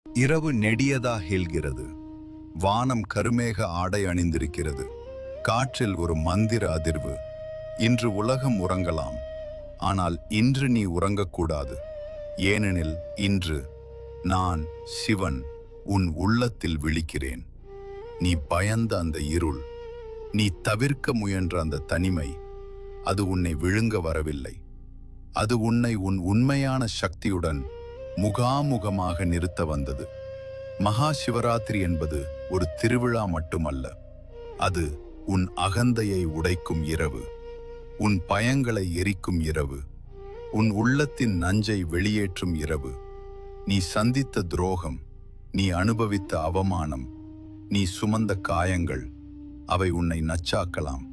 இரவு நெடியதா ஹேல்கிறது. வானம் கருமேக ஆடை அணிந்திருக்கிறது. காற்றில் ஒரு மந்திர அதிர்வு. இன்று உலகம் உறங்கலாம், ஆனால் இன்று நீ உறங்கக்கூடாது. ஏனெனில் இன்று நான் சிவன் உன் உள்ளத்தில் விழிக்கிறேன். நீ பயந்த அந்த இருள், நீ தவிர்க்க முயன்ற அந்த தனிமை, அது உன்னை விழுங்க வரவில்லை. அது உன்னை உன் உண்மையான சக்தியுடன் முகாமுகமாக நிறுத்த வந்தது. மகா சிவராத்திரி என்பது ஒரு திருவிழா மட்டுமல்ல, அது உன் அகந்தையை உடைக்கும் இரவு, உன் பயங்களை எரிக்கும் இரவு, உன் உள்ளத்தின் நஞ்சை வெளியேற்றும் இரவு. நீ சந்தித்த துரோகம், நீ அனுபவித்த அவமானம், நீ சுமந்த காயங்கள், அவை உன்னை நச்சாக்கலாம்.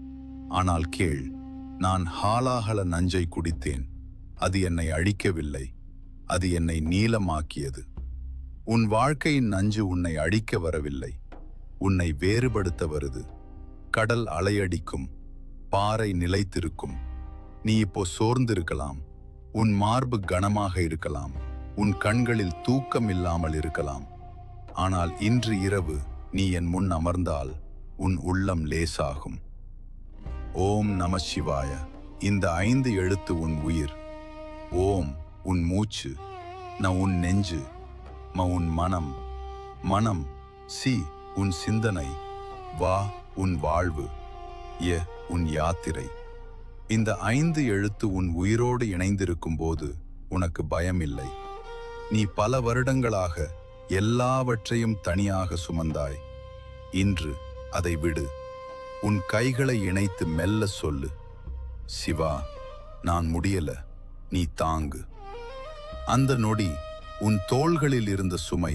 ஆனால் கேள், நான் ஹாலாஹல நஞ்சை குடித்தேன். அது என்னை அழிக்கவில்லை, அது என்னை நீலமாக்கியது. உன் வாழ்க்கையின் நஞ்சு உன்னை அழிக்க வரவில்லை, உன்னை வேறுபடுத்த வருது. கடல் அலையடிக்கும், பாறை நிலைத்திருக்கும். நீ இப்போ சோர்ந்திருக்கலாம், உன் மார்பு கனமாக இருக்கலாம், உன் கண்களில் தூக்கம் இல்லாமல் இருக்கலாம். ஆனால் இன்று இரவு நீ என் முன் அமர்ந்தால் உன் உள்ளம் லேசாகும். ஓம் நம சிவாய. இந்த 5 எழுத்து உன் உயிர். ஓம் உன் மூச்சு, ந உன் நெஞ்சு, ம உன் மனம், மனம் சி உன் சிந்தனை, வா உன் வாழ்வு, ய உன் யாத்திரை. இந்த 5 எழுத்து உன் உயிரோடு இணைந்திருக்கும் போது உனக்கு பயம் இல்லை. நீ பல வருடங்களாக எல்லாவற்றையும் தனியாக சுமந்தாய். இன்று அதை விடு. உன் கைகளை இணைத்து மெல்ல சொல்லு, சிவா, நான் முடியல, நீ தாங்கு. அந்த நொடி உன் தோள்களில் இருந்த சுமை